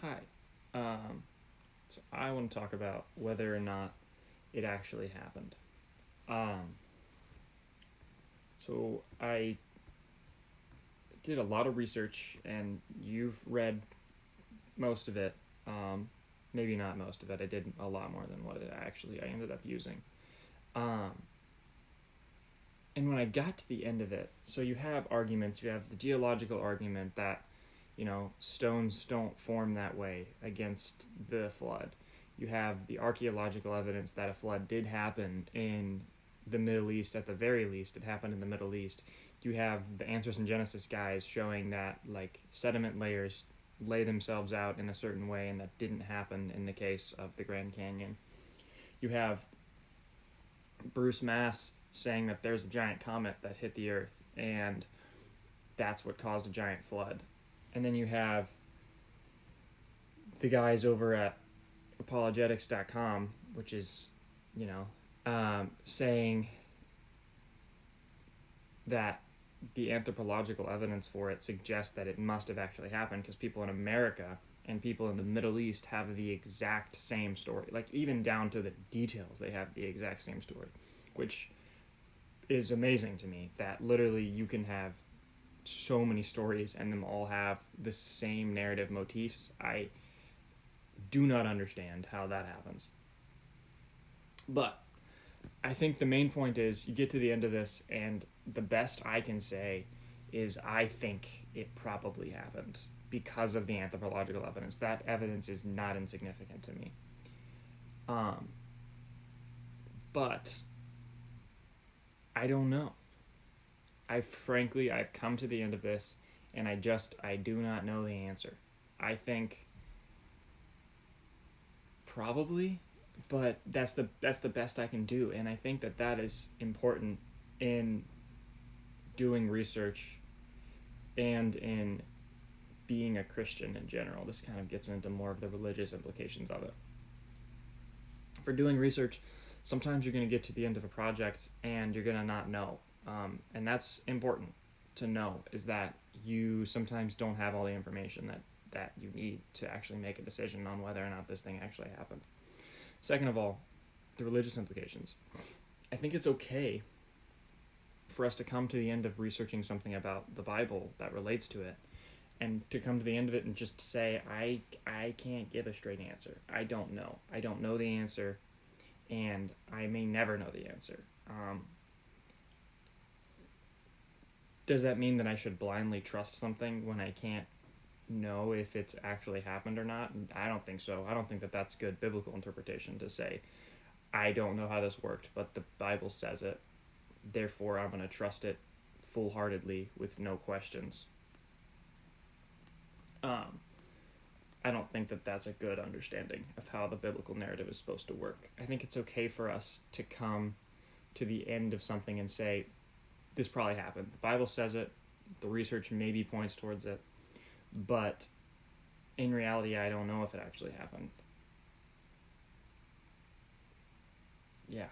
Hi. So I want to talk about whether or not it actually happened. Um, so I did a lot of research, and you've read most of it. Maybe not most of it. I did a lot more than what I ended up using. Um, and when I got to the end of it, so you have arguments. You have the geological argument that stones don't form that way against the flood. You have the archaeological evidence that a flood did happen in the Middle East, at the very least. It happened in the Middle East. You have the Answers in Genesis guys showing that like sediment layers lay themselves out in a certain way, and that didn't happen in the case of the Grand Canyon. You have Bruce Mass saying that there's a giant comet that hit the Earth, and that's what caused a giant flood. And then you have the guys over at apologetics.com, which is, saying that the anthropological evidence for it suggests that it must have actually happened because people in America and people in the Middle East have the exact same story. Like, even down to the details, they have the exact same story, which is amazing to me that literally you can have so many stories and them all have the same narrative motifs. I do not understand how that happens. But I think the main point is you get to the end of this, and the best I can say is I think it probably happened because of the anthropological evidence. That evidence is not insignificant to me. Um, but I don't know. I've come to the end of this, and I do not know the answer. I think probably, but that's the best I can do, and I think that is important in doing research and in being a Christian in general. This kind of gets into more of the religious implications of it. For doing research, sometimes you're going to get to the end of a project and you're going to not know, and that's important to know. Is that you sometimes don't have all the information that you need to actually make a decision on whether or not this thing actually happened. Second of all, the religious implications. I think it's okay for us to come to the end of researching something about the Bible that relates to it, and to come to the end of it and just say, I can't give a straight answer. I don't know. I don't know the answer, and I may never know the answer. Does that mean that I should blindly trust something when I can't know if it's actually happened or not? I don't think so. I don't think that that's good biblical interpretation to say, I don't know how this worked, but the Bible says it. Therefore, I'm going to trust it full heartedly with no questions. Um, I don't think that that's a good understanding of how the biblical narrative is supposed to work. I think it's okay for us to come to the end of something and say, this probably happened. The Bible says it, the research maybe points towards it, but in reality, I don't know if it actually happened. Yeah.